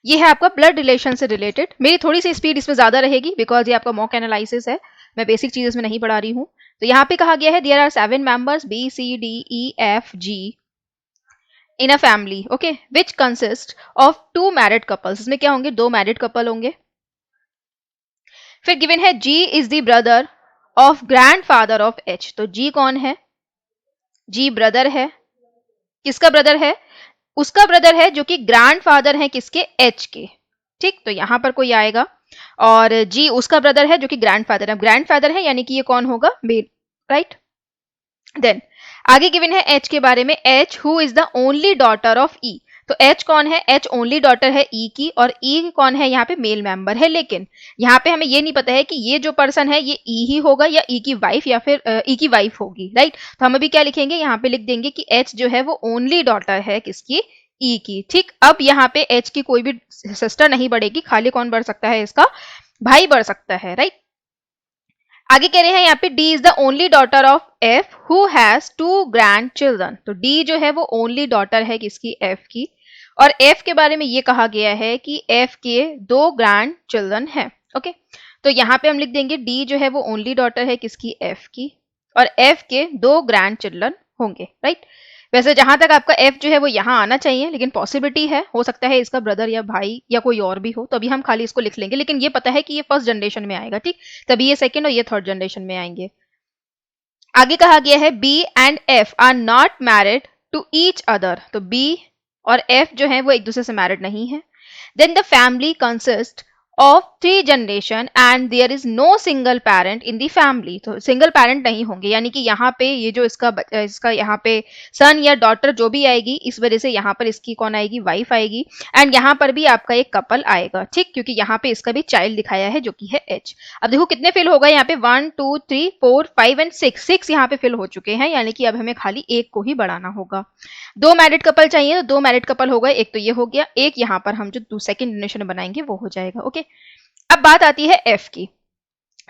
ये है आपका ब्लड रिलेशन से रिलेटेड। मेरी थोड़ी सी स्पीड इसमें ज्यादा रहेगी बिकॉज ये आपका मॉक एनालिसिस है, मैं बेसिक चीज इसमें नहीं पढ़ा रही हूँ। तो यहाँ पे कहा गया है there are 7 members B C D E F G in a family, okay, which consist of 2 married couples. इसमें क्या होंगे, 2 मैरिड कपल होंगे। फिर गिवन है G is the brother of grandfather of H. तो जी कौन है, जी ब्रदर है, किसका ब्रदर है, उसका ब्रदर है जो कि ग्रैंडफादर है किसके, एच के। ठीक, तो यहां पर कोई आएगा और जी उसका ब्रदर है जो कि ग्रैंडफादर है, ग्रैंडफादर है यानी कि ये कौन होगा, मेल, राइट। देन आगे गिवन है एच के बारे में, H who is the only daughter of E. तो एच कौन है, एच ओनली डॉटर है ई की, और ई कौन है, यहाँ पे मेल मेंबर है। लेकिन यहाँ पे हमें ये नहीं पता है कि ये जो पर्सन है ये ई ही होगा या ई की वाइफ या फिर ई की वाइफ होगी, राइट। तो हम अभी क्या लिखेंगे, यहाँ पे लिख देंगे कि एच जो है वो ओनली डॉटर है किसकी, ई की। ठीक, अब यहाँ पे एच की कोई भी सिस्टर नहीं बढ़ेगी, खाली कौन बढ़ सकता है, इसका भाई बढ़ सकता है, राइट। आगे कह रहे हैं यहाँ पे D is the only daughter of F who has 2 grand children. तो डी जो है वो ओनली डॉटर है किसकी, एफ की, और एफ के बारे में ये कहा गया है कि एफ के 2 ग्रैंड चिल्ड्रन है, ओके। तो यहाँ पे हम लिख देंगे डी जो है वो ओनली डॉटर है किसकी, एफ की, और एफ के 2 ग्रैंड चिल्ड्रन होंगे, राइट। वैसे जहां तक आपका एफ जो है वो यहाँ आना चाहिए, लेकिन पॉसिबिलिटी है, हो सकता है इसका ब्रदर या भाई या कोई और भी हो, तो अभी हम खाली इसको लिख लेंगे। लेकिन ये पता है कि ये फर्स्ट जनरेशन में आएगा, ठीक, तभी ये सेकंड और ये थर्ड जनरेशन में आएंगे। आगे कहा गया है B and F are not married to each other. तो बी और एफ जो है वो एक दूसरे से मैरिड नहीं है। Then the family consist of 3 generation and there is no single parent in the family. तो सिंगल पेरेंट नहीं होंगे, यानी कि यहाँ पे ये जो इसका यहाँ पे सन या डॉटर जो भी आएगी, इस वजह से यहाँ पर इसकी कौन आएगी, वाइफ आएगी। एंड यहाँ पर भी आपका एक कपल आएगा, ठीक, क्योंकि यहाँ पे इसका भी चाइल्ड दिखाया है जो कि है एच। अब देखो कितने फिल होगा यहाँ पे, 1 2 3 4 5 एंड 6 यहाँ पे फिल हो चुके हैं, यानी कि अब हमें खाली एक को ही बढ़ाना होगा। 2 मैरिड कपल चाहिए, तो 2 मैरिड कपल हो गए, एक तो ये हो गया, एक यहाँ पर हम जो सेकंड जनरेशन बनाएंगे वो हो जाएगा, ओके। अब बात आती है एफ की,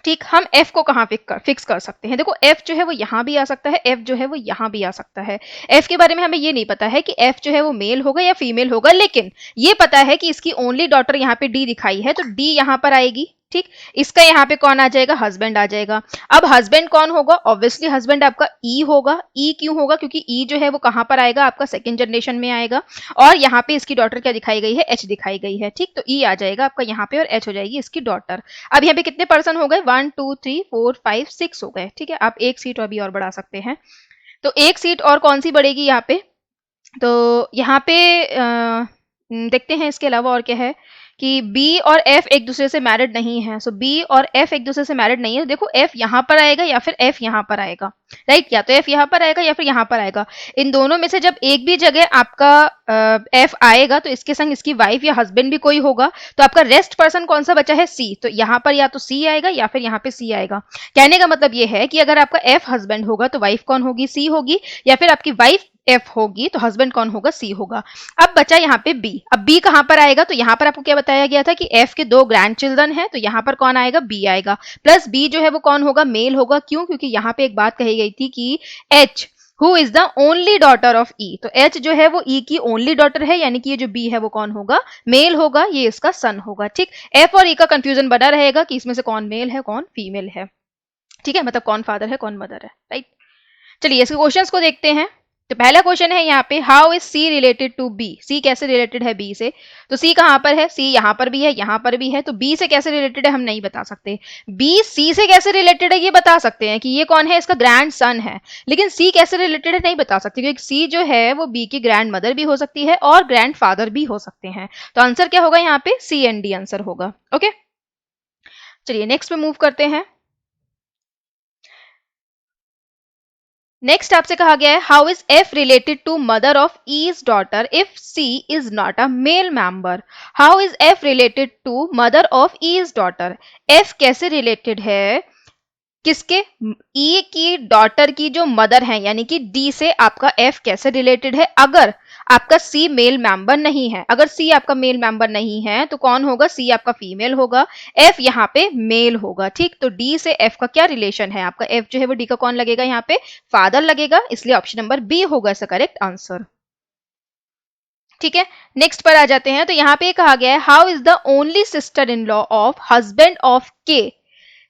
ठीक, हम एफ को कहाँ फिक्स कर सकते हैं। देखो एफ जो है वो यहाँ भी आ सकता है, एफ जो है वो यहाँ भी आ सकता है। एफ के बारे में हमें ये नहीं पता है कि एफ जो है वो मेल होगा या फीमेल होगा, लेकिन ये पता है कि इसकी ओनली डॉटर यहाँ पे डी दिखाई है, तो डी यहाँ पर आएगी, ठीक। इसका यहाँ पे कौन आ जाएगा, हस्बैंड आ जाएगा। अब हस्बैंड कौन होगा, ऑब्वियसली हस्बैंड आपका ई होगा। ई क्यों होगा, क्योंकि ई जो है वो कहाँ पर आएगा, आपका सेकंड जनरेशन में आएगा, और यहाँ पे इसकी डॉटर क्या दिखाई गई है, एच दिखाई गई है, ठीक। तो ई आ जाएगा आपका यहाँ पे और एच हो जाएगी इसकी डॉटर। अब यहाँ पे कितने पर्सन हो गए, 1 2 3 4 5 6 हो गए, ठीक है। आप एक सीट अभी और बढ़ा सकते हैं, तो एक सीट और कौन सी बढ़ेगी यहाँ पे, तो यहाँ पे देखते हैं इसके अलावा और क्या है कि बी और एफ एक दूसरे से मैरिड नहीं है। सो बी और एफ एक दूसरे से मैरिड नहीं है, तो देखो एफ यहाँ पर आएगा या फिर एफ यहाँ पर आएगा, राइट, या तो एफ यहाँ पर आएगा या फिर यहाँ पर आएगा। इन दोनों में से जब एक भी जगह आपका एफ आएगा तो इसके संग इसकी वाइफ या हस्बैंड भी कोई होगा, तो आपका रेस्ट पर्सन कौन सा बचा है, सी। तो यहाँ पर या तो सी आएगा या फिर यहाँ पे सी आएगा। कहने का मतलब ये है कि अगर आपका एफ हस्बैंड होगा तो वाइफ कौन होगी, सी होगी, या फिर आपकी वाइफ एफ होगी तो हस्बैंड कौन होगा, सी होगा। अब बचा यहाँ पे बी। अब बी कहाँ पर आएगा, तो यहाँ पर आपको क्या बताया गया था कि एफ के 2 ग्रैंड चिल्ड्रन है, तो यहाँ पर कौन आएगा, बी आएगा। प्लस बी जो है वो कौन होगा, मेल होगा। क्यों, क्योंकि यहाँ पे एक बात कही गई थी कि H who is the only daughter of E, तो एच जो है वो ई की ओनली डॉटर है, यानी कि ये जो बी है वो कौन होगा, मेल होगा, ये इसका सन होगा, ठीक। एफ और ई का कंफ्यूजन बना रहेगा कि इसमें से कौन मेल है कौन फीमेल है, ठीक है, मतलब कौन फादर है कौन मदर है, राइट। चलिए इसके क्वेश्चंस को देखते हैं। तो पहला क्वेश्चन है यहाँ पे, how is C related to B. C कैसे रिलेटेड है बी से, तो सी कहाँ पर है, सी यहाँ पर भी है यहाँ पर भी है, तो बी से कैसे रिलेटेड है हम नहीं बता सकते। बी सी से कैसे रिलेटेड है ये बता सकते हैं कि ये कौन है, इसका ग्रैंड सन है, लेकिन सी कैसे रिलेटेड है नहीं बता सकते, क्योंकि सी जो है वो बी की ग्रैंड मदर भी हो सकती है और ग्रैंड फादर भी हो सकते हैं। तो आंसर क्या होगा यहाँ पे, सी एंड डी आंसर होगा, ओके। चलिए नेक्स्ट पे मूव करते हैं। नेक्स्ट आपसे कहा गया है, how is F related to mother of E's daughter if C is not a male member. How is F related to mother of E's daughter, F कैसे रिलेटेड है किसके, ई की डॉटर की जो मदर है, यानी कि डी से आपका एफ कैसे रिलेटेड है, अगर आपका सी मेल मेंबर नहीं है। अगर सी आपका मेल मेंबर नहीं है तो कौन होगा, सी आपका फीमेल होगा, एफ यहाँ पे मेल होगा, ठीक। तो डी से एफ का क्या रिलेशन है, आपका एफ जो है वो डी का कौन लगेगा, यहाँ पे फादर लगेगा, इसलिए ऑप्शन नंबर बी होगा इसका करेक्ट आंसर। ठीक है, नेक्स्ट पर आ जाते हैं। तो यहाँ पे कहा गया है how is the only sister in law of husband of K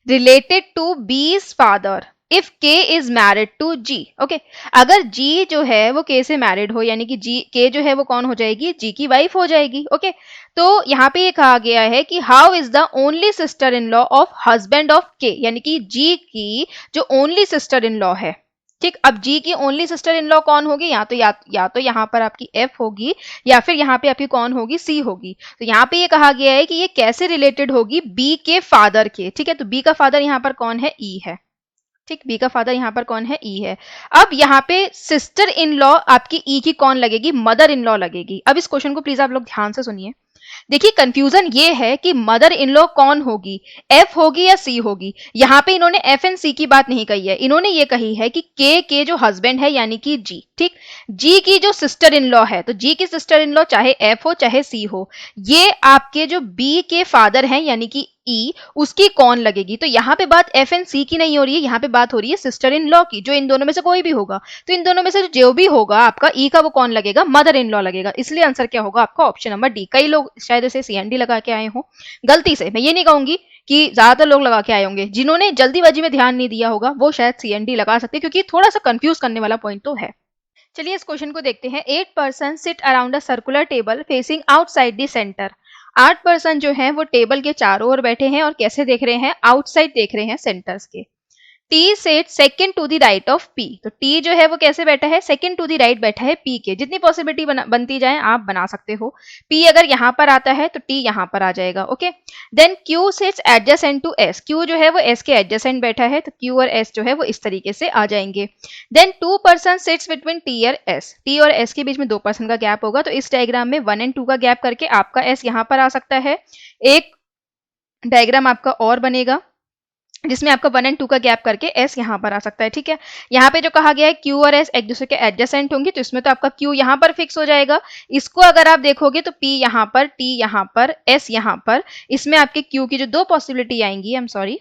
related to B's father if K is married to G. Okay, अगर जी जो है वो के से मैरिड हो, यानी कि जी के जो है वो कौन हो जाएगी, जी की वाइफ हो जाएगी। ओके, तो यहाँ पे ये कहा गया है कि how is the only sister in law of husband of के, यानी कि जी की जो ओनली सिस्टर इन लॉ है। ठीक, अब जी की ओनली सिस्टर इन लॉ कौन होगी, या तो यहाँ पर आपकी एफ होगी या फिर यहाँ पे आपकी कौन होगी, सी होगी। तो यहाँ पे ये कहा गया है कि ये कैसे रिलेटेड होगी, बी के फादर के। ठीक है, तो बी का फादर यहाँ पर कौन है, ई है। ठीक, बी का फादर यहाँ पर कौन है, ई है। अब यहाँ पे सिस्टर इन लॉ आपकी ई की कौन लगेगी, मदर इन लॉ लगेगी। अब इस क्वेश्चन को प्लीज आप लोग ध्यान से सुनिए। देखिए कंफ्यूजन ये है कि मदर इन लॉ कौन होगी, एफ होगी या सी होगी। यहाँ पे इन्होंने एफ एंड सी की बात नहीं कही है, इन्होंने ये कही है कि के जो हस्बैंड है यानी कि जी। ठीक, जी की जो सिस्टर इन लॉ है, तो जी की सिस्टर इन लॉ चाहे एफ हो चाहे सी हो, ये आपके जो बी के फादर हैं यानी कि ई, उसकी कौन लगेगी। तो यहाँ पे बात एफ एंड सी की नहीं हो रही है, यहाँ पे बात हो रही है सिस्टर इन लॉ की, जो इन दोनों में से कोई भी होगा। तो इन दोनों में से जो भी होगा आपका ई का, वो कौन लगेगा, मदर इन लॉ लगेगा। इसलिए आंसर क्या होगा आपका, ऑप्शन नंबर डी। कई लोग शायद इसे सीएनडी लगा के आए हो गलती से, मैं ये नहीं कहूंगी कि ज्यादातर लोग लगा के आए होंगे, जिन्होंने जल्दीबाजी में ध्यान नहीं दिया होगा वो शायद सीएनडी लगा सकते, क्योंकि थोड़ा सा कंफ्यूज करने वाला पॉइंट तो है। चलिए इस क्वेश्चन को देखते हैं। 8 person sit around a circular table facing outside the centre. 8 person जो हैं वो टेबल के चारों ओर बैठे हैं और कैसे देख रहे हैं, आउटसाइड देख रहे हैं सेंटर्स के। T set second to the right of P, तो टी जो है वो कैसे बैठा है, सेकंड टू द राइट बैठा है पी के। जितनी पॉसिबिलिटी बनती जाए आप बना सकते हो। पी अगर यहां पर आता है तो टी यहां पर आ जाएगा। Okay, then Q sits adjacent to S, Q जो है वो एस के एडजेसेंट बैठा है, तो क्यू और एस जो है वो इस तरीके से आ जाएंगे। Then 2 person sits between T और एस, टी और एस के बीच में 2 पर्सन का गैप होगा, तो इस डायग्राम में 1 और 2 का गैप करके आपका एस यहां पर आ सकता है। एक डायग्राम आपका और बनेगा जिसमें आपका 1 और 2 का गैप करके S यहाँ पर आ सकता है। ठीक है, यहाँ पे जो कहा गया है Q और S एक दूसरे के एडजेसेंट होंगे, तो इसमें तो आपका Q यहाँ पर फिक्स हो जाएगा। इसको अगर आप देखोगे तो P यहाँ पर, T यहाँ पर, S यहाँ पर, इसमें आपके Q की जो 2 पॉसिबिलिटी आएंगी, आई एम सॉरी,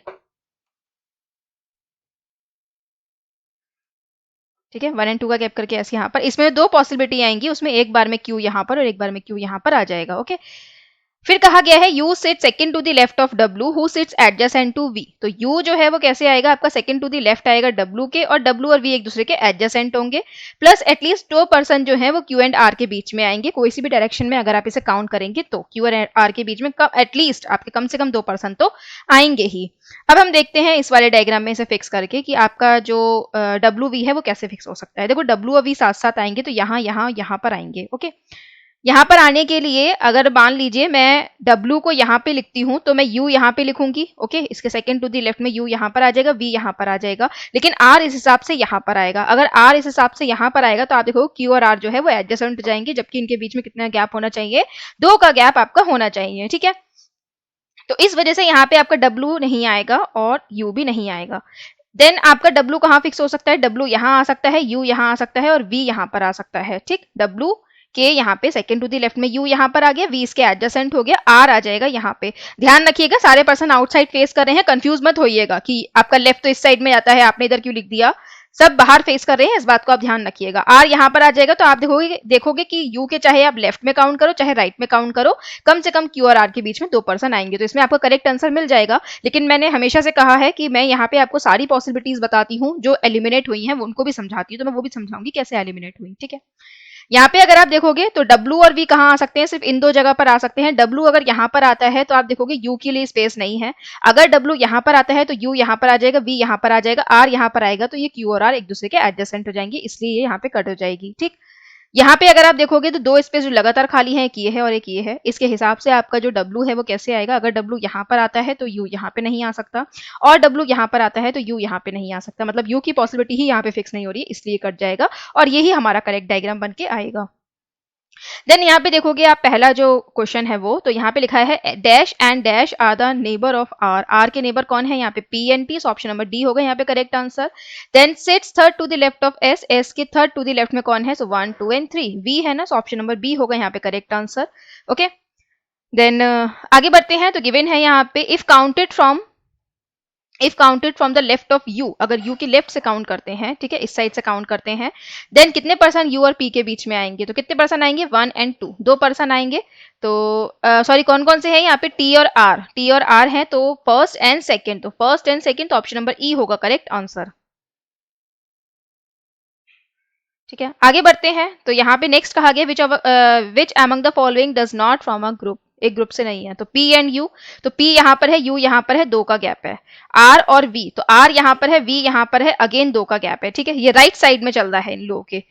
ठीक है, 1 और 2 का गैप करके S यहाँ पर, इसमें 2 पॉसिबिलिटी आएंगी, उसमें एक बार में Q यहाँ पर और एक बार में Q यहाँ पर आ जाएगा। ओके, फिर कहा गया है U sit second to the left of W who sits adjacent to V, तो यू जो है वो कैसे आएगा आपका, सेकंड टू द लेफ्ट आएगा डब्ल्यू के, और डब्ल्यू और वी एक दूसरे के एडजेसेंट होंगे। प्लस एटलीस्ट 2 पर्सन जो है वो क्यू एंड आर के बीच में आएंगे, कोई सी भी डायरेक्शन में अगर आप इसे काउंट करेंगे तो क्यू और आर के बीच में एटलीस्ट आपके कम से कम 2 पर्सन तो आएंगे ही। अब हम देखते हैं इस वाले डायग्राम में इसे फिक्स करके कि आपका जो डब्ल्यू वी है वो कैसे फिक्स हो सकता है। देखो डब्ल्यू और वी साथ साथ आएंगे, तो यहाँ पर आएंगे। ओके, यहाँ पर आने के लिए अगर मान लीजिए मैं W को यहाँ पे लिखती हूँ तो मैं U यहाँ पे लिखूंगी। ओके, इसके सेकंड टू दी लेफ्ट में U यहाँ पर आ जाएगा, V यहाँ पर आ जाएगा, लेकिन R इस हिसाब से यहाँ पर आएगा। अगर R इस हिसाब से यहाँ पर आएगा तो आप देखो Q और R जो है वो एडजेसेंट हो जाएंगे, जबकि इनके बीच में कितना गैप होना चाहिए, 2 का गैप आपका होना चाहिए। ठीक है, तो इस वजह से यहाँ पे आपका W नहीं आएगा और U भी नहीं आएगा। देन आपका W कहाँ फिक्स हो सकता है, W यहाँ आ सकता है, U यहाँ आ सकता है और V यहाँ पर आ सकता है। ठीक, W के यहाँ पे सेकंड टू दी लेफ्ट में U यहाँ पर आ गया, V इसके एडजेसेंट हो गया, R आ जाएगा यहाँ पे। ध्यान रखिएगा सारे पर्सन आउटसाइड फेस कर रहे हैं, कंफ्यूज मत होइएगा कि आपका लेफ्ट तो इस साइड में जाता है, आपने इधर क्यों लिख दिया। सब बाहर फेस कर रहे हैं, इस बात को आप ध्यान रखिएगा। R यहाँ पर आ जाएगा तो आप देखोगे कि U के चाहे आप लेफ्ट में काउंट करो चाहे राइट में काउंट करो, कम से कम Q और R के बीच में 2 पर्सन आएंगे, तो इसमें आपको करेक्ट आंसर मिल जाएगा। लेकिन मैंने हमेशा से कहा है कि मैं यहाँ पे आपको सारी पॉसिबिलिटीज बताती हूँ, जो एलिमिनेट हुई हैं उनको भी समझाती हूँ, तो मैं वो भी समझाऊंगी कैसे एलिमिनेट हुई। ठीक है, यहाँ पे अगर आप देखोगे तो W और V कहाँ आ सकते हैं, सिर्फ इन 2 जगह पर आ सकते हैं। W अगर यहाँ पर आता है तो आप देखोगे U के लिए स्पेस नहीं है, अगर W यहाँ पर आता है तो U यहाँ पर आ जाएगा, V यहाँ पर आ जाएगा, R यहाँ पर आएगा, तो ये Q और R एक दूसरे के एडजेसेंट हो जाएंगे, इसलिए ये यहाँ पे कट हो जाएगी। ठीक, यहाँ पे अगर आप देखोगे तो 2 स्पेस जो लगातार खाली है, एक ये है और एक ये है, इसके हिसाब से आपका जो W है वो कैसे आएगा, अगर W यहाँ पर आता है तो U यहाँ पे नहीं आ सकता, और W यहाँ पर आता है तो U यहाँ पे नहीं आ सकता, मतलब U की पॉसिबिलिटी ही यहाँ पे फिक्स नहीं हो रही है, इसलिए कट जाएगा और यही हमारा करेक्ट डायग्राम बन के आएगा। देन यहाँ पे देखोगे आप पहला जो क्वेश्चन है वो, तो यहाँ पे लिखा है dash and dash are the neighbour of R, R के नेबर कौन है यहाँ पे P and T, option number D होगा यहाँ पे correct answer. Then sits third to the left of S, S के थर्ड टू द लेफ्ट में कौन है, सो 1 2 एंड 3 V है ना, सो ऑप्शन नंबर बी होगा यहाँ पे करेक्ट आंसर। ओके, देन आगे बढ़ते हैं, तो गिवन है यहाँ पे if counted from if counted from the left of you, अगर यू के लेफ्ट से काउंट करते हैं, ठीक है, इस साइड से काउंट करते हैं, देन कितने पर्सन यू और पी के बीच में आएंगे? तो कितने पर्सन आएंगे? 1 and 2, दो पर्सन आएंगे। तो सॉरी, कौन कौन से हैं यहाँ पे? टी और आर, टी और आर हैं, तो फर्स्ट एंड सेकेंड, तो फर्स्ट एंड सेकेंड, तो ऑप्शन नंबर ई होगा करेक्ट आंसर। ठीक है, आगे बढ़ते हैं। तो यहाँ पे नेक्स्ट कहा गया विच among the following does not from a group, एक ग्रुप से नहीं है। तो पी एंड यू, तो पी यहाँ पर है, यू यहाँ पर है, दो का गैप है। आर और वी, तो आर यहाँ पर है, वी यहाँ पर है, अगेन दो का गैप है। ठीक है, ये राइट साइड में चल रहा है इन लोगों के।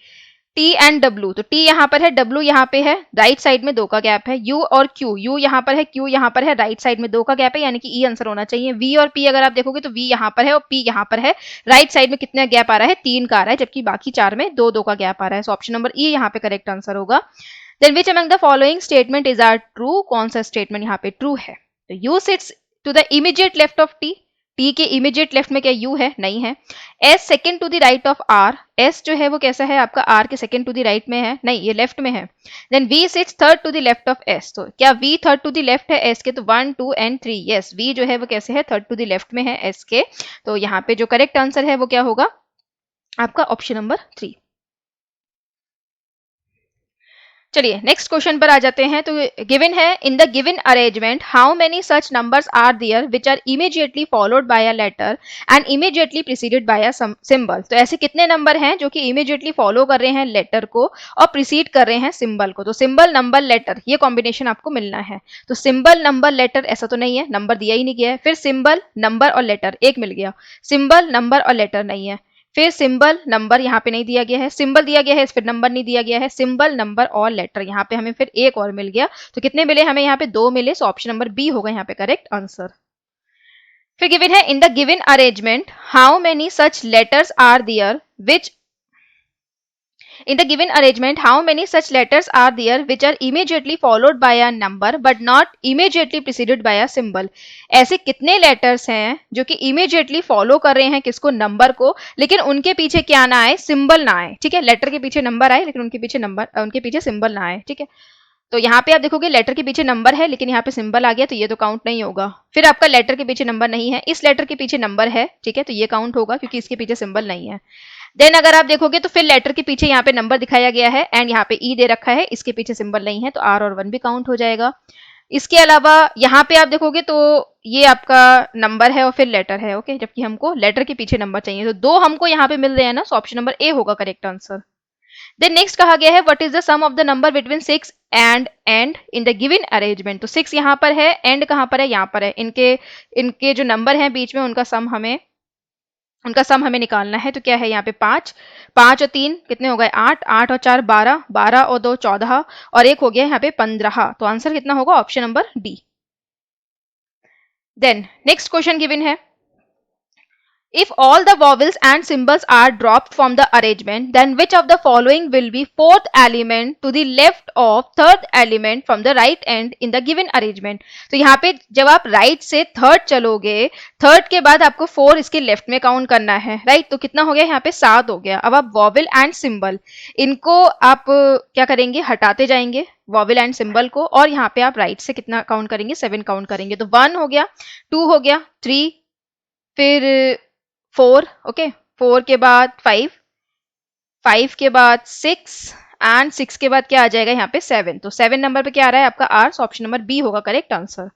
टी एंड डब्ल्यू, तो टी यहाँ पर है, डब्ल्यू यहाँ पे है, राइट साइड में दो का गैप है। यू और क्यू, यू यहाँ पर है, क्यू यहाँ पर है, राइट साइड में दो का गैप है, यानी कि ई आंसर होना चाहिए। वी और पी अगर आप देखोगे तो वी यहाँ पर है और पी यहाँ पर है, राइट साइड में कितना गैप आ रहा है? 3 का आ रहा है, जबकि बाकी चार में दो दो का गैप आ रहा है। सो ऑप्शन नंबर ई यहाँ पे करेक्ट आंसर होगा। Then which among the following statement is are true, कौन सा स्टेटमेंट यहाँ पे ट्रू है? तो U sits to the immediate left of T, T के इमीडिएट लेफ्ट में क्या यू है? नहीं है। S second to the right of R, S जो है वो कैसा है आपका? आर के सेकेंड टू द राइट में है? नहीं, ये लेफ्ट में है। Then V sits third to the left of S, तो क्या V third to the left है एस के? तो 1 2 and 3, यस, वी जो है वो कैसे है? थर्ड टू द लेफ्ट में है एस के। तो यहाँ पे जो करेक्ट आंसर है वो क्या होगा आपका? Option number 3। चलिए नेक्स्ट क्वेश्चन पर आ जाते हैं। तो गिवन है in the given arrangement how many such numbers are there which are immediately followed by a letter and immediately preceded by a symbol. तो ऐसे कितने नंबर हैं जो कि इमीडिएटली फॉलो कर रहे हैं लेटर को और प्रीसीड कर रहे हैं सिंबल को? तो सिंबल नंबर लेटर, ये कॉम्बिनेशन आपको मिलना है। तो सिंबल नंबर लेटर ऐसा तो नहीं है, नंबर दिया ही नहीं गया है। फिर सिंबल नंबर और लेटर, एक मिल गया। सिंबल नंबर और लेटर नहीं है। फिर सिंबल नंबर यहाँ पे नहीं दिया गया है, सिंबल दिया गया है, फिर नंबर नहीं दिया गया है, सिंबल नंबर और लेटर, यहाँ पे हमें फिर एक और मिल गया। तो कितने मिले हमें? यहाँ पे दो मिले। सो ऑप्शन नंबर बी होगा यहाँ पे करेक्ट आंसर। फिर गिवन है in the given arrangement how many such letters are there which In the given arrangement, how many such letters are there which are immediately followed by a number but not immediately preceded by a symbol? ऐसे कितने letters हैं जो कि immediately follow कर रहे हैं किसको? Number को, लेकिन उनके पीछे क्या ना आए? सिंबल ना आए। ठीक है, लेटर के पीछे नंबर आए लेकिन उनके पीछे उनके पीछे सिंबल ना आए। ठीक है, तो यहाँ पे आप देखोगे लेटर के पीछे नंबर है लेकिन यहाँ पे सिंबल आ गया, तो ये तो काउंट नहीं होगा। फिर आपका लेटर के पीछे नंबर नहीं है, इस लेटर के पीछे नंबर है, ठीक है, तो ये काउंट होगा क्योंकि इसके पीछे सिंबल नहीं है। देन अगर आप देखोगे तो फिर लेटर के पीछे यहाँ पे नंबर दिखाया गया है एंड यहाँ पे ई दे रखा है, इसके पीछे सिंबल नहीं है, तो आर और 1 भी काउंट हो जाएगा। इसके अलावा यहाँ पे आप देखोगे तो ये आपका नंबर है और फिर लेटर है, ओके, जबकि हमको लेटर के पीछे नंबर चाहिए, तो दो हमको यहाँ पे मिल रहे हैं ना, सो ऑप्शन नंबर ए होगा करेक्ट आंसर। देन नेक्स्ट कहा गया है what is the sum of the number between 6 and and in the given arrangement. तो 6 यहाँ पर है, एंड कहाँ पर है? यहाँ पर है। इनके जो नंबर हैं बीच में उनका सम हमें निकालना है। तो क्या है यहाँ पे? 5 5 और 3 कितने हो गए? 8 8 और 4 12 12 और 2 14 और एक हो गया यहाँ पे 15। तो आंसर कितना होगा? Option number D. Then next question given है if all the vowels and symbols are dropped from the arrangement, then which of the following will be fourth element to the left of third element from the right end in the given arrangement? तो यहाँ पे जब आप right से third चलोगे, third के बाद आपको 4 इसके लेफ्ट में काउंट करना है, राइट? तो कितना हो गया यहाँ पे? 7 हो गया। अब आप वॉवल एंड सिंबल इनको आप क्या करेंगे? हटाते जाएंगे वॉवल एंड सिंबल को, और यहाँ पे आप राइट से कितना काउंट करेंगे? 7 काउंट करेंगे। तो 1 हो गया, 2 हो गया, 3, फिर 4, ओके, 4 के बाद 5, 5 के बाद 6 एंड 6 के बाद क्या आ जाएगा यहाँ पे? 7। तो 7 नंबर पे क्या आ रहा है आपका? आर। ऑप्शन नंबर बी होगा करेक्ट आंसर।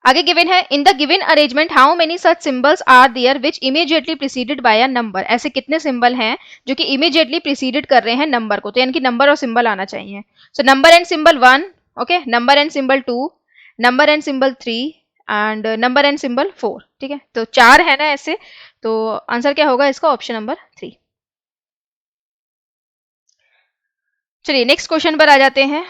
आगे गिवन है in the given arrangement how many such symbols are there which immediately preceded by a number. ऐसे कितने सिंबल हैं जो कि इमीडिएटली प्रीसीडेड कर रहे हैं नंबर को? तो यानी कि नंबर और सिंबल आना चाहिए। So number and symbol 1, okay, number and symbol 2, number and symbol 3 and number and symbol 4। ठीक है, तो 4 है ना ऐसे, तो आंसर क्या होगा इसका? Option number 3। चलिए नेक्स्ट क्वेश्चन पर आ जाते हैं।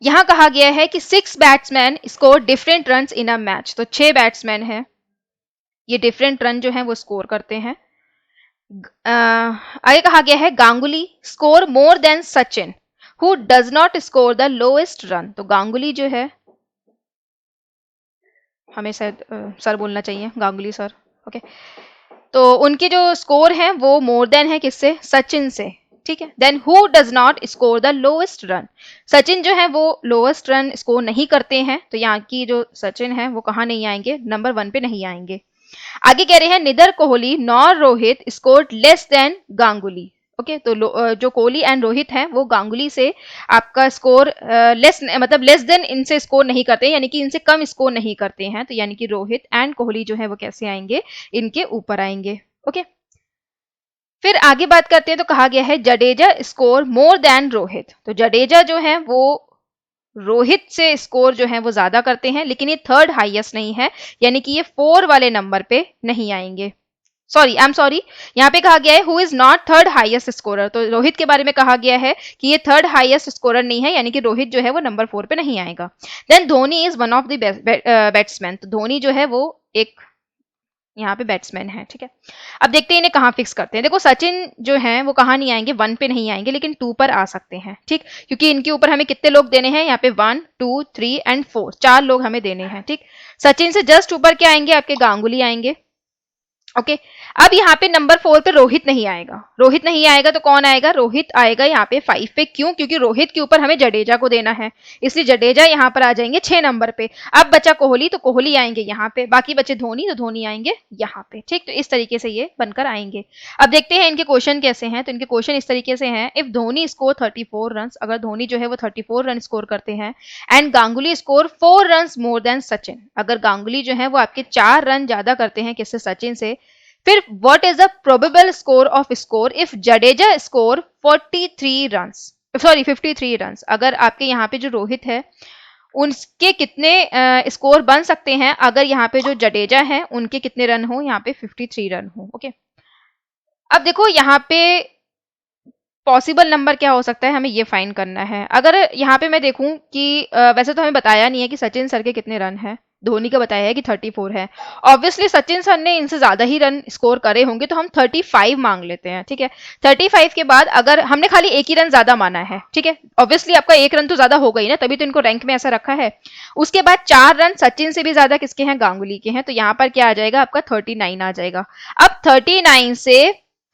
यहां कहा गया है कि 6 batsman score different runs in a match. तो 6 बैट्समैन हैं, ये डिफरेंट रन जो हैं वो स्कोर करते हैं। आगे कहा गया है Ganguly score more than Sachin who does not score the lowest run. तो गांगुली जो है, हमें शायद सर बोलना चाहिए, गांगुली सर, ओके, तो उनके जो स्कोर हैं वो मोर देन है किससे? सचिन से। ठीक है। Then who does not score the lowest run, Sachin जो है वो लोएस्ट रन स्कोर नहीं करते हैं, तो यहाँ की जो सचिन है वो कहाँ नहीं आएंगे, नंबर 1 पे नहीं आएंगे। आगे कह रहे हैं neither Kohli nor Rohit scored less than Ganguly. Okay, तो जो कोहली एंड रोहित हैं वो गांगुली से आपका स्कोर लेस मतलब लेस देन इनसे स्कोर नहीं करते, यानी कि इनसे कम स्कोर नहीं करते हैं, तो यानी कि रोहित एंड कोहली जो है वो कैसे आएंगे, इनके ऊपर आएंगे। ओके, फिर आगे बात करते हैं, तो कहा गया है Jadeja score more than Rohit, तो जडेजा जो है वो रोहित से स्कोर जो है वो ज्यादा करते हैं, लेकिन ये थर्ड हाईएस्ट नहीं है, यानी कि ये 4 वाले नंबर पे नहीं आएंगे। सॉरी, यहाँ पे कहा गया है who is not third highest scorer, तो रोहित के बारे में कहा गया है कि ये थर्ड हाईएस्ट स्कोरर नहीं है, यानी कि रोहित जो है वो नंबर 4 पे नहीं आएगा। Then Dhoni is one of the batsman, तो धोनी जो है वो एक यहाँ पे बैट्समैन है। ठीक है, अब देखते हैं इन्हें कहाँ फिक्स करते हैं। देखो सचिन जो है वो कहाँ नहीं आएंगे, 1 पे नहीं आएंगे, लेकिन 2 पर आ सकते हैं। ठीक, क्योंकि इनके ऊपर हमें कितने लोग देने हैं, यहाँ पे 1 2 3 एंड 4, 4 लोग हमें देने हैं। ठीक, सचिन से जस्ट ऊपर क्या आएंगे, आपके गांगुली आएंगे। ओके, अब यहाँ पे नंबर 4 पे रोहित नहीं आएगा, रोहित नहीं आएगा तो कौन आएगा, रोहित आएगा यहाँ पे 5 पे। क्यों, क्योंकि रोहित के ऊपर हमें जडेजा को देना है, इसलिए जडेजा यहाँ पर आ जाएंगे 6 नंबर पे। अब बचा कोहली, तो कोहली आएंगे यहाँ पे, बाकी बचे धोनी, तो धोनी आएंगे यहाँ पे। ठीक, तो इस तरीके से ये बनकर आएंगे। अब देखते हैं इनके क्वेश्चन कैसे हैं, तो इनके क्वेश्चन इस तरीके से हैं, इफ धोनी स्कोर 34 रन, अगर धोनी जो है वो 34 रन स्कोर करते हैं, and Ganguly score 4 run more than Sachin, अगर गांगुली जो है वो आपके 4 रन ज्यादा करते हैं किससे, सचिन से, फिर what is the probable score off score if Jadeja score 53 run, अगर आपके यहाँ पे जो रोहित है उनके कितने स्कोर बन सकते हैं अगर यहाँ पे जो जडेजा है उनके कितने रन हो, यहाँ पे 53 रन हो। ओके, अब देखो यहाँ पे पॉसिबल नंबर क्या हो सकता है, हमें ये फाइंड करना है। अगर यहाँ पे मैं देखूं कि वैसे तो हमें बताया नहीं है कि सचिन सर के कितने रन है, धोनी का बताया है कि 34 है, ऑब्वियसली सचिन सर ने इनसे ज्यादा ही रन स्कोर करे होंगे, तो हम 35 मांग लेते हैं। ठीक है, 35 के बाद अगर हमने खाली एक ही रन ज्यादा माना है, ठीक है, ऑब्वियसली आपका एक रन तो ज्यादा होगा ही ना, तभी तो इनको रैंक में ऐसा रखा है। उसके बाद 4 रन सचिन से भी ज्यादा किसके हैं, गांगुली के हैं, तो यहाँ पर क्या आ जाएगा आपका 39 आ जाएगा। अब 39 से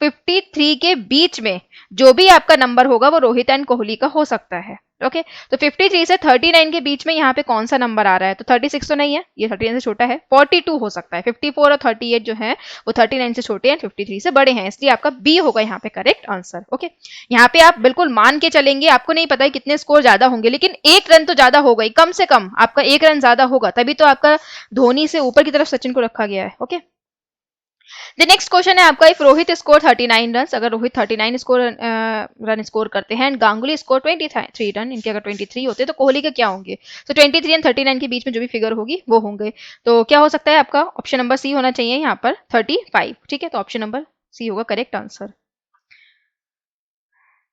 53 के बीच में जो भी आपका नंबर होगा वो रोहित एंड कोहली का हो सकता है। ओके, तो 53 से 39 के बीच में यहाँ पे कौन सा नंबर आ रहा है, तो 36 तो नहीं है, ये 39 से छोटा है, 42 हो सकता है। 54 और 38 जो है वो 39 से छोटे हैं, 53 से बड़े हैं, इसलिए आपका बी होगा यहाँ पे करेक्ट आंसर। ओके, यहाँ पे आप बिल्कुल मान के चलेंगे, आपको नहीं पता है कितने स्कोर ज्यादा होंगे, लेकिन एक रन तो ज्यादा होगा ही, कम से कम आपका एक रन ज्यादा होगा, तभी तो आपका धोनी से ऊपर की तरफ सचिन को रखा गया है। ओके, द नेक्स्ट क्वेश्चन है आपका, इफ रोहित स्कोर 39 रन, अगर रोहित 39 रन स्कोर करते हैं एंड गांगुली स्कोर 23 रन, इनके अगर 23 होते तो कोहली के क्या होंगे, तो 23 एंड 39 के बीच में जो भी फिगर होगी वो होंगे, तो क्या हो सकता है आपका ऑप्शन नंबर सी होना चाहिए यहाँ पर 35। ठीक है, तो ऑप्शन नंबर सी होगा करेक्ट आंसर।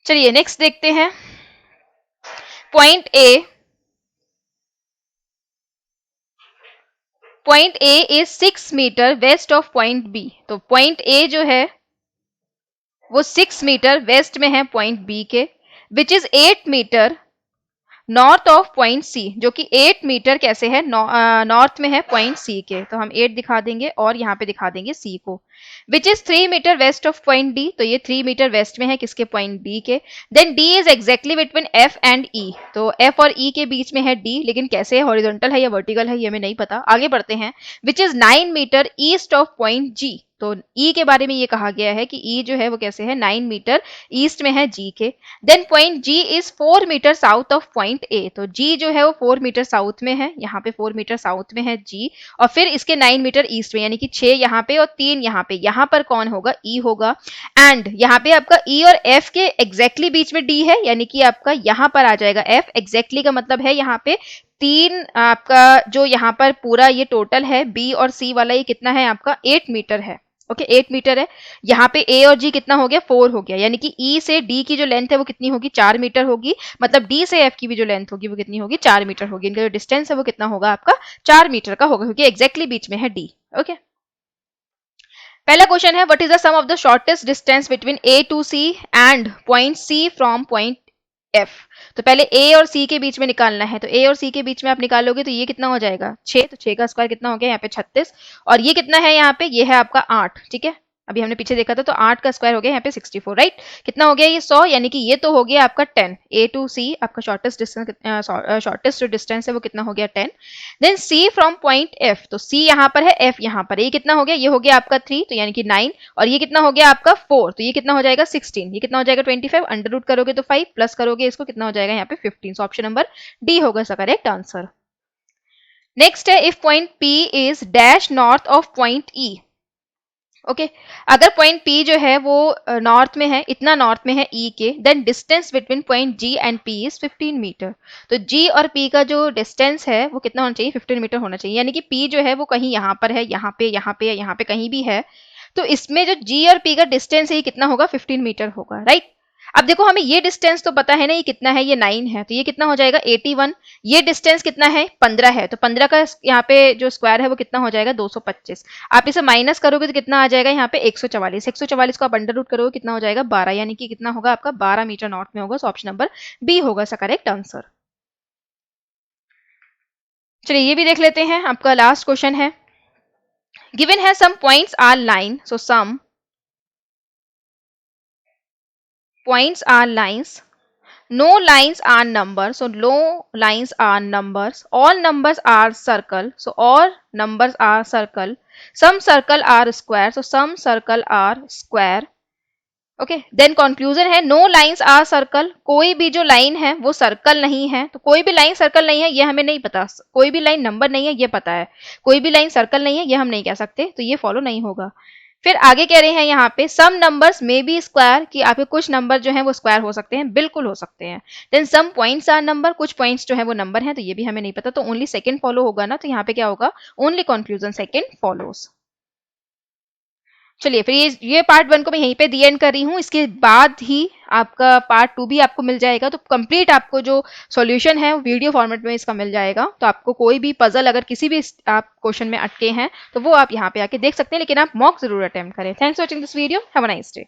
चलिए नेक्स्ट देखते हैं, point A is 6 metre west of point B, तो पॉइंट ए जो है वो 6 मीटर वेस्ट में है पॉइंट बी के, which is 8 metre north of point C, जो कि 8 मीटर कैसे है, नॉर्थ में है पॉइंट सी के, तो हम 8 दिखा देंगे और यहाँ पे दिखा देंगे सी को। Which is 3 metre west of point D, तो ये 3 मीटर वेस्ट में है किसके, पॉइंट डी के। Then D is exactly between F and E, तो एफ और ई के बीच में है डी, लेकिन कैसे है, हॉरिजॉन्टल है या वर्टिकल है ये हमें नहीं पता, आगे बढ़ते हैं। Which is 9 metre east of point G, तो ई के बारे में ये कहा गया है कि ई जो है वो कैसे है, 9 मीटर ईस्ट में है जी के। Then point G is 4 metre south of point A, तो जी जो है वो 4 मीटर साउथ में है, यहाँ पे 4 मीटर साउथ में है जी, और फिर इसके 9 मीटर ईस्ट में, यानी कि 6 यहाँ पे और 3 यहाँ पे, यहाँ पर कौन होगा, ई होगा। एंड यहाँ पे आपका ई और एफ के एग्जैक्टली बीच में डी है, यानी कि आपका यहाँ पर आ जाएगा एफ, एग्जैक्टली का मतलब है यहाँ पे 3, आपका जो यहाँ पर पूरा ये टोटल है बी और सी वाला, ये कितना है आपका 8 मीटर है। ओके, 8 मीटर है, यहाँ पे ए और जी कितना हो गया, 4 हो गया, यानी कि ई से डी की जो लेंथ है वो कितनी होगी, 4 मीटर होगी, मतलब डी से एफ की भी जो लेंथ होगी वो कितनी होगी, 4 मीटर होगी, इनका जो डिस्टेंस है वो कितना होगा आपका 4 मीटर का होगा, क्योंकि एग्जैक्टली बीच में है डी। ओके, पहला क्वेश्चन है, what is the sum of the shortest distance between A to C and point C from point F, तो पहले ए और सी के बीच में निकालना है, तो ए और सी के बीच में आप निकालोगे तो ये कितना हो जाएगा 6, तो 6 का स्क्वायर कितना हो गया यहाँ पे 36, और ये कितना है यहाँ पे, ये है आपका 8। ठीक है, अभी हमने पीछे देखा था, तो 8 का स्क्वायर हो गया यहाँ पे 64, राइट। कितना हो गया ये 100, यानी कि ये तो हो गया आपका 10। A to C आपका शॉर्टेस्ट जो डिस्टेंस है वो कितना हो गया 10। Then C from point F, तो C यहाँ पर है, F यहाँ पर है, ये कितना हो गया, ये हो गया आपका 3, तो यानी कि 9, और ये कितना हो गया आपका 4, तो ये कितना हो जाएगा 16, ये कितना हो जाएगा 25, अंडर रूट करोगे तो 5, प्लस करोगे इसको कितना हो जाएगा यहाँ पे 15। सो ऑप्शन नंबर डी होगा इसका करेक्ट आंसर। नेक्स्ट है, if point P is dash north of point E, okay अगर पॉइंट P जो है वो नॉर्थ में है, इतना नॉर्थ में है E के, then distance between point G and P is 15 metre. तो G और P का जो डिस्टेंस है वो कितना होना चाहिए, 15 मीटर होना चाहिए, यानी कि P जो है वो कहीं यहाँ पर है, यहाँ पे यहाँ पे यहाँ पे कहीं भी है, तो इसमें जो G और P का डिस्टेंस है ये कितना होगा, 15 मीटर होगा, राइट। अब देखो हमें ये डिस्टेंस तो पता है ना, ये कितना है, ये 9 है, तो ये कितना हो जाएगा 81। ये डिस्टेंस कितना है, 15 है, तो 15 का यहाँ पे जो स्क्वायर है वो कितना हो जाएगा 225। आप इसे माइनस करोगे तो कितना आ जाएगा यहाँ पे 144। 144 को आप अंडर रूट करोगे कितना हो जाएगा 12, यानी कि कितना होगा आपका 12 मीटर नॉर्थ में होगा। सो ऑप्शन नंबर बी होगा इसका करेक्ट आंसर। चलिए ये भी देख लेते हैं, आपका लास्ट क्वेश्चन है, गिवन है some points are line, so some points are lines, no lines are numbers, so no lines are numbers, all numbers are circle, so all numbers are circle, some circle are square, so some circle are square, okay. Then conclusion है, no lines are circle, कोई भी जो line है वो circle नहीं है, तो कोई भी लाइन सर्कल नहीं है ये हमें नहीं पता, कोई भी लाइन नंबर नहीं है ये पता है, कोई भी लाइन सर्कल नहीं है ये हम नहीं कह सकते, तो ये फॉलो नहीं होगा। फिर आगे कह रहे हैं यहाँ पे, some numbers may be square, कि आपके कुछ नंबर जो हैं वो स्क्वायर हो सकते हैं, बिल्कुल हो सकते हैं। Then some points are number, कुछ पॉइंट्स जो है वो नंबर हैं, तो ये भी हमें नहीं पता, तो ओनली सेकंड फॉलो होगा ना, तो यहाँ पे क्या होगा, ओनली कंक्लूजन सेकंड फॉलोज। चलिए फिर ये पार्ट 1 को मैं यहीं पे दी एंड कर रही हूँ, इसके बाद ही आपका पार्ट 2 भी आपको मिल जाएगा, तो कंप्लीट आपको जो सॉल्यूशन है वीडियो फॉर्मेट में इसका मिल जाएगा। तो आपको कोई भी पजल अगर किसी भी आप क्वेश्चन में अटके हैं तो वो आप यहाँ पे आके देख सकते हैं, लेकिन आप मॉक जरूर अटेम्प्ट करें। Thanks for watching this video, have a nice day.